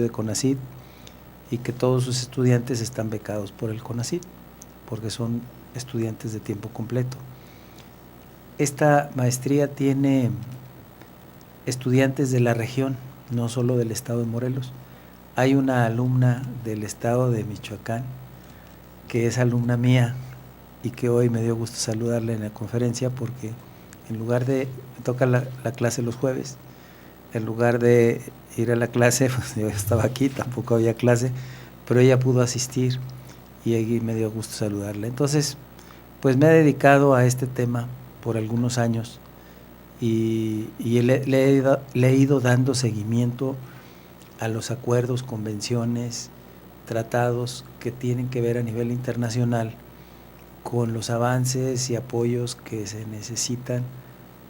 de CONACYT y que todos sus estudiantes están becados por el CONACYT, porque son estudiantes de tiempo completo. Esta maestría tiene estudiantes de la región, no solo del estado de Morelos. Hay una alumna del estado de Michoacán, que es alumna mía y que hoy me dio gusto saludarle en la conferencia, porque en lugar de, me toca la clase los jueves, en lugar de ir a la clase, pues yo estaba aquí, tampoco había clase, pero ella pudo asistir y ahí me dio gusto saludarla. Entonces, pues me he dedicado a este tema por algunos años y le he ido dando seguimiento a los acuerdos, convenciones, tratados que tienen que ver a nivel internacional con los avances y apoyos que se necesitan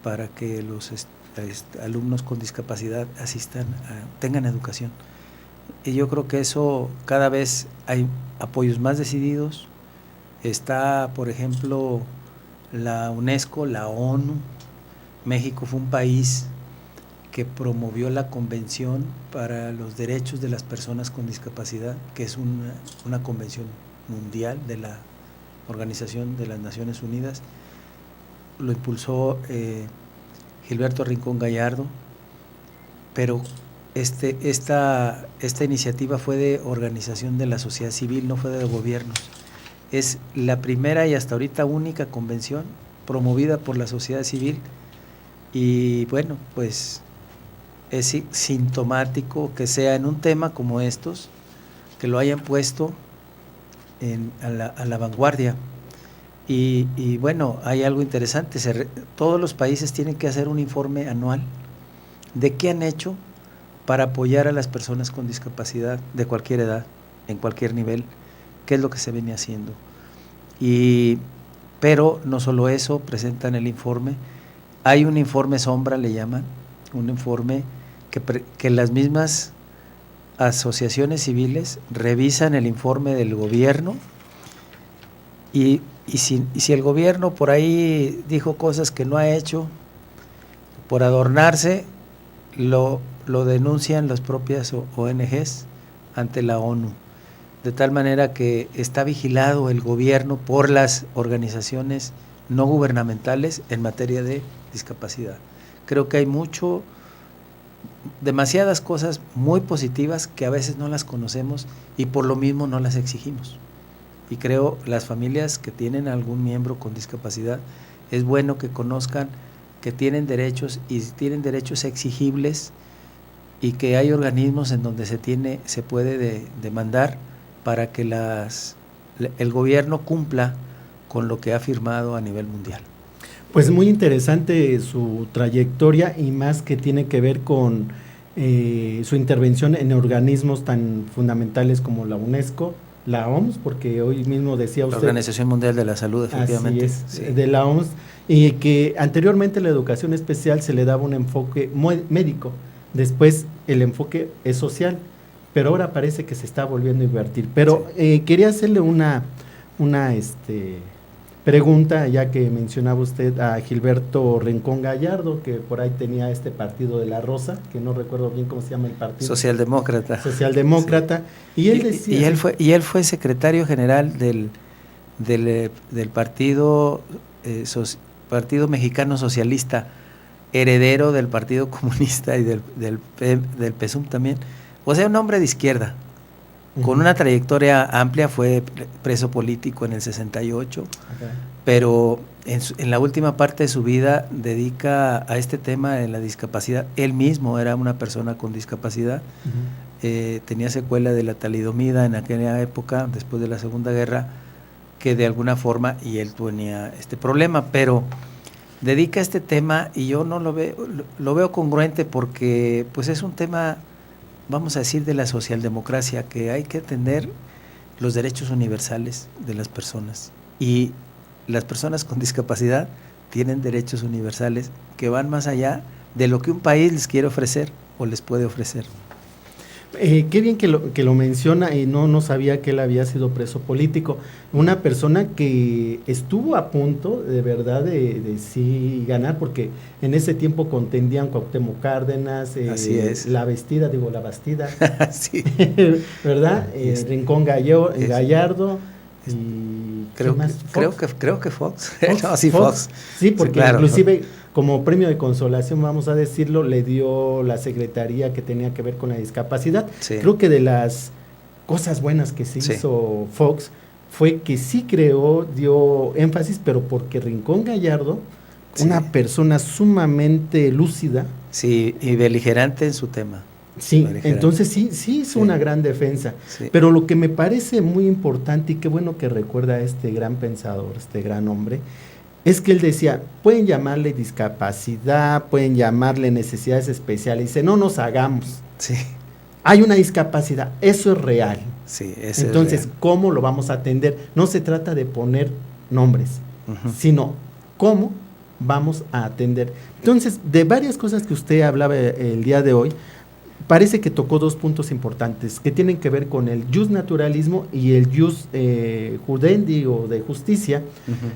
para que los alumnos con discapacidad tengan educación. Y yo creo que eso cada vez hay apoyos más decididos. Está, por ejemplo, la UNESCO, la ONU. México fue un país que promovió la Convención para los Derechos de las Personas con Discapacidad, que es una convención mundial de la Organización de las Naciones Unidas. Lo impulsó Gilberto Rincón Gallardo, pero esta iniciativa fue de organización de la sociedad civil, no fue de gobiernos. Es la primera y hasta ahorita única convención promovida por la sociedad civil y bueno, pues es sintomático que sea en un tema como estos, que lo hayan puesto a la vanguardia. Y bueno, hay algo interesante, todos los países tienen que hacer un informe anual de qué han hecho para apoyar a las personas con discapacidad de cualquier edad, en cualquier nivel, qué es lo que se viene haciendo. Pero no solo eso, presentan el informe, hay un informe sombra, le llaman, un informe que las mismas asociaciones civiles revisan el informe del gobierno y si el gobierno por ahí dijo cosas que no ha hecho, por adornarse, lo denuncian las propias ONGs ante la ONU, de tal manera que está vigilado el gobierno por las organizaciones no gubernamentales en materia de discapacidad. Creo que hay demasiadas cosas muy positivas que a veces no las conocemos y por lo mismo no las exigimos. Y creo las familias que tienen algún miembro con discapacidad, es bueno que conozcan que tienen derechos y tienen derechos exigibles y que hay organismos en donde se puede demandar para que el gobierno cumpla con lo que ha firmado a nivel mundial. Pues muy interesante su trayectoria y más que tiene que ver con su intervención en organismos tan fundamentales como la UNESCO, la OMS, porque hoy mismo decía usted… La Organización Mundial de la Salud, efectivamente. Así es, sí. De la OMS, y que anteriormente la educación especial se le daba un enfoque médico, después el enfoque es social, pero ahora parece que se está volviendo a invertir. Pero quería hacerle una pregunta, ya que mencionaba usted a Gilberto Rincón Gallardo, que por ahí tenía este partido de la Rosa, que no recuerdo bien cómo se llama el partido. Socialdemócrata. Socialdemócrata. Sí. Y él decía… Y él fue secretario general del Partido Mexicano Socialista, heredero del Partido Comunista y del PSUM también. O sea, un hombre de izquierda, con una trayectoria amplia, fue preso político en el 68, pero en la última parte de su vida dedica a este tema de la discapacidad. Él mismo era una persona con discapacidad, tenía secuela de la talidomida en aquella época, después de la Segunda Guerra, que de alguna forma, y él tenía este problema, pero dedica este tema y yo no lo veo congruente porque pues es un tema, vamos a decir, de la socialdemocracia, que hay que atender los derechos universales de las personas y las personas con discapacidad tienen derechos universales que van más allá de lo que un país les quiere ofrecer o les puede ofrecer. Qué bien que lo menciona, y no sabía que él había sido preso político. Una persona que estuvo a punto, de verdad, de sí ganar, porque en ese tiempo contendían Cuauhtémoc Cárdenas, Así es. la Bastida, Sí. ¿verdad? Rincón Gallardo, Es- y Creo ¿quién que, más? creo que Fox. Fox, No, sí, Fox. Sí, Sí, porque claro, ¿no? inclusive como premio de consolación, vamos a decirlo, le dio la secretaría que tenía que ver con la discapacidad. Sí. Creo que de las cosas buenas que se Sí. hizo Fox fue que sí creó, dio énfasis, pero porque Rincón Gallardo, Sí. una persona sumamente lúcida. Sí, y beligerante en su tema. Sí, Beligerante. entonces sí hizo Sí. una gran defensa. Sí. Pero lo que me parece muy importante, y qué bueno que recuerda a este gran pensador, este gran hombre, es que él decía, pueden llamarle discapacidad, pueden llamarle necesidades especiales. Dice, no nos hagamos. Sí. Hay una discapacidad, eso es real. Sí, ese Entonces, es real. ¿cómo lo vamos a atender? No se trata de poner nombres, Ujú. sino cómo vamos a atender. Entonces, de varias cosas que usted hablaba el día de hoy, parece que tocó dos puntos importantes que tienen que ver con el justnaturalismo y el jus judendi, o de justicia. Ujú.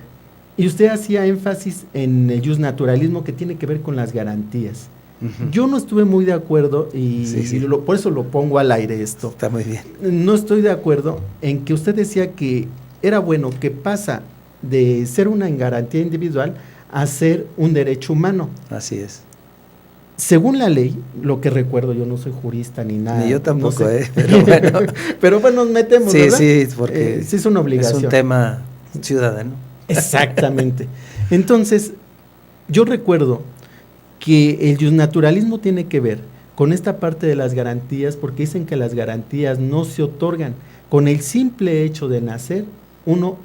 Y usted hacía énfasis en el justnaturalismo, que tiene que ver con las garantías. Ujú. Yo no estuve muy de acuerdo y, Sí. por eso lo pongo al aire esto. Está muy bien. No estoy de acuerdo en que usted decía que era bueno, que pasa de ser una garantía individual a ser un derecho humano. Así es. Según la ley, lo que recuerdo, yo no soy jurista ni nada. Ni yo tampoco, no sé. pero bueno. Pero bueno, nos metemos, Sí, ¿verdad? sí, porque sí es una obligación. es un tema ciudadano. Exactamente. Entonces, yo recuerdo que el justnaturalismo tiene que ver con esta parte de las garantías, porque dicen que las garantías no se otorgan. Con el simple hecho de nacer, uno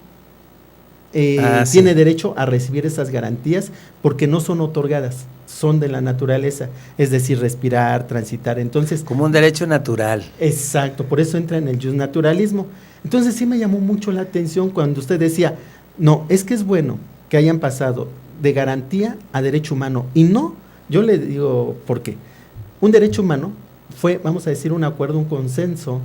tiene Sí. derecho a recibir esas garantías, porque no son otorgadas, son de la naturaleza, es decir, respirar, transitar. Entonces, Como un derecho natural. exacto, por eso entra en el justnaturalismo. Entonces sí me llamó mucho la atención cuando usted decía, no, es que es bueno que hayan pasado de garantía a derecho humano. Y no, yo le digo, ¿por qué? Un derecho humano fue, vamos a decir, un acuerdo, un consenso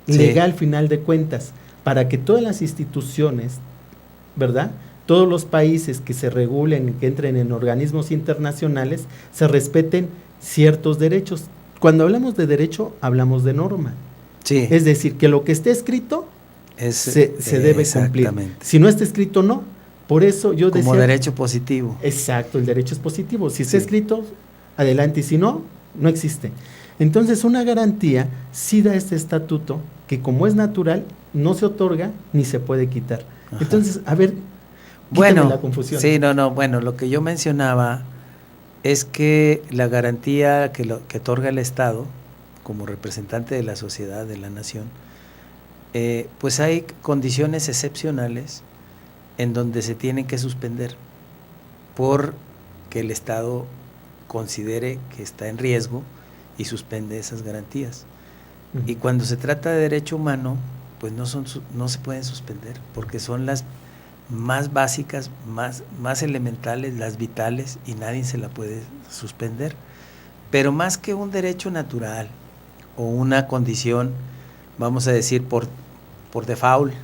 Sí. legal, final de cuentas, para que todas las instituciones, ¿verdad?, todos los países que se regulen y que entren en organismos internacionales, se respeten ciertos derechos. Cuando hablamos de derecho, hablamos de norma. Sí. Es decir, que lo que esté escrito se debe cumplir. Exactamente. Si no está escrito, no. Por eso yo decía... Como derecho positivo. Exacto, el derecho es positivo. Si está Sí. escrito, adelante. Y si no, no existe. Entonces, una garantía sí da este estatuto que, como es natural, no se otorga ni se puede quitar. Ajá. Entonces, a ver, Bueno, la confusión. sí, no, bueno, lo que yo mencionaba es que la garantía que otorga el Estado como representante de la sociedad, de la nación, pues hay condiciones excepcionales en donde se tienen que suspender porque el Estado considere que está en riesgo y suspende esas garantías. Ujú. Y cuando se trata de derecho humano, pues no se pueden suspender, porque son las más básicas, más elementales, las vitales, y nadie se la puede suspender. Pero más que un derecho natural o una condición, vamos a decir, por default,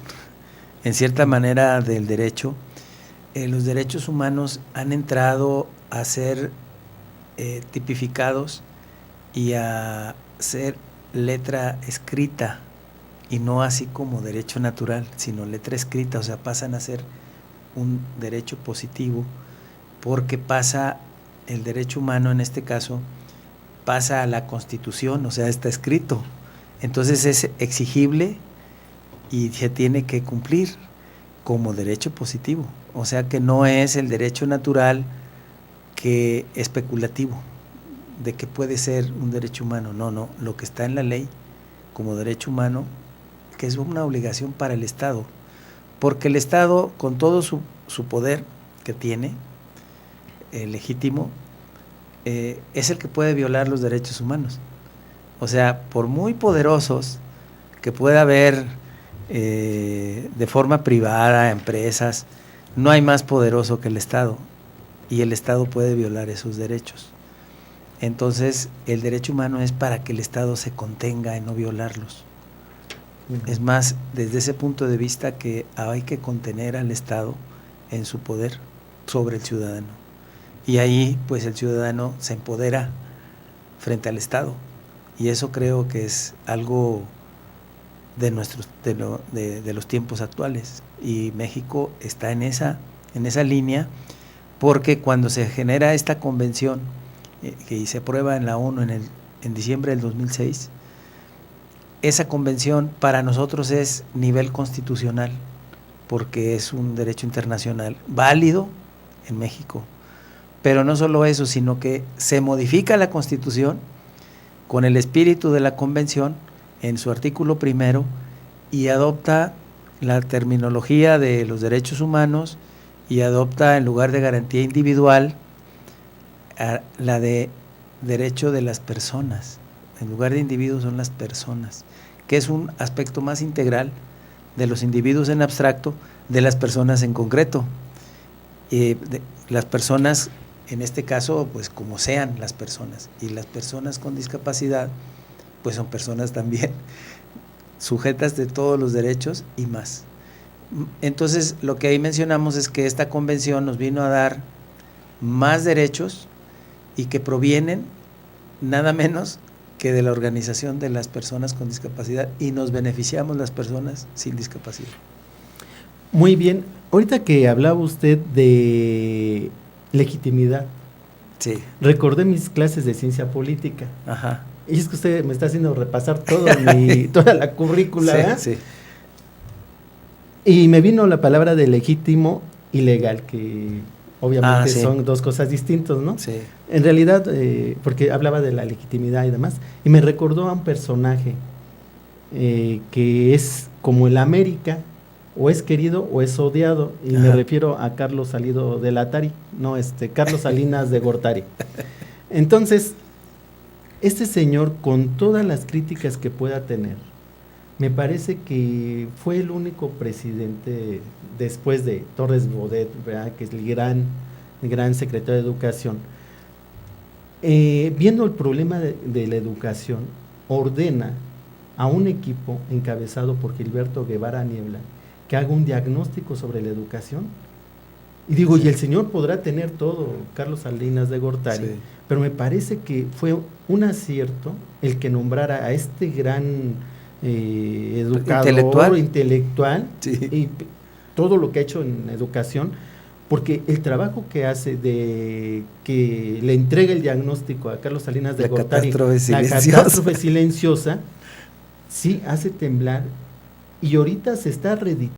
en cierta manera del derecho, los derechos humanos han entrado a ser tipificados y a ser letra escrita, y no así como derecho natural, sino letra escrita, o sea, pasan a ser un derecho positivo, porque pasa el derecho humano, en este caso, pasa a la Constitución, o sea, está escrito, entonces es exigible y se tiene que cumplir como derecho positivo, o sea que no es el derecho natural que especulativo, de que puede ser un derecho humano, no, lo que está en la ley como derecho humano, que es una obligación para el Estado, porque el Estado, con todo su poder que tiene, legítimo, es el que puede violar los derechos humanos. O sea, por muy poderosos que pueda haber de forma privada, empresas, no hay más poderoso que el Estado, y el Estado puede violar esos derechos. Entonces, el derecho humano es para que el Estado se contenga en no violarlos. Es más, desde ese punto de vista que hay que contener al Estado en su poder sobre el ciudadano. Y ahí, pues, el ciudadano se empodera frente al Estado. Y eso creo que es algo de los tiempos actuales. Y México está en esa línea, porque cuando se genera esta convención que se aprueba en la ONU en diciembre del 2006, esa convención para nosotros es nivel constitucional, porque es un derecho internacional válido en México. Pero no solo eso, sino que se modifica la Constitución con el espíritu de la convención en su artículo 1 y adopta la terminología de los derechos humanos y adopta, en lugar de garantía individual, la de derecho de las personas. En lugar de individuos son las personas, que es un aspecto más integral de los individuos en abstracto, de las personas en concreto. Las personas, en este caso, pues como sean las personas, y las personas con discapacidad, pues son personas también sujetas de todos los derechos y más. Entonces, lo que ahí mencionamos es que esta convención nos vino a dar más derechos y que provienen nada menos que de la organización de las personas con discapacidad, y nos beneficiamos las personas sin discapacidad. Muy bien. Ahorita que hablaba usted de legitimidad, sí, recordé mis clases de ciencia política. Ajá. Y es que usted me está haciendo repasar toda la currícula, ¿verdad? Sí. Y me vino la palabra de legítimo y legal, que obviamente son dos cosas distintas, ¿no? Sí. En realidad, porque hablaba de la legitimidad y demás, y me recordó a un personaje que es como el América, o es querido o es odiado, y me refiero a Carlos Salido del Atari, no, Carlos Salinas de Gortari. Entonces, este señor, con todas las críticas que pueda tener, me parece que fue el único presidente después de Torres Bodet, ¿verdad?, que es el gran secretario de Educación, viendo el problema de la educación, ordena a un equipo encabezado por Gilberto Guevara Niebla que haga un diagnóstico sobre la educación. Y digo, y el señor podrá tener todo, Carlos Salinas de Gortari, pero me parece que fue un acierto el que nombrara a este gran educador, intelectual y todo lo que ha hecho en educación, porque el trabajo que hace de que le entrega el diagnóstico a Carlos Salinas de Gortari, la catástrofe silenciosa, sí hace temblar, y ahorita se está reeditando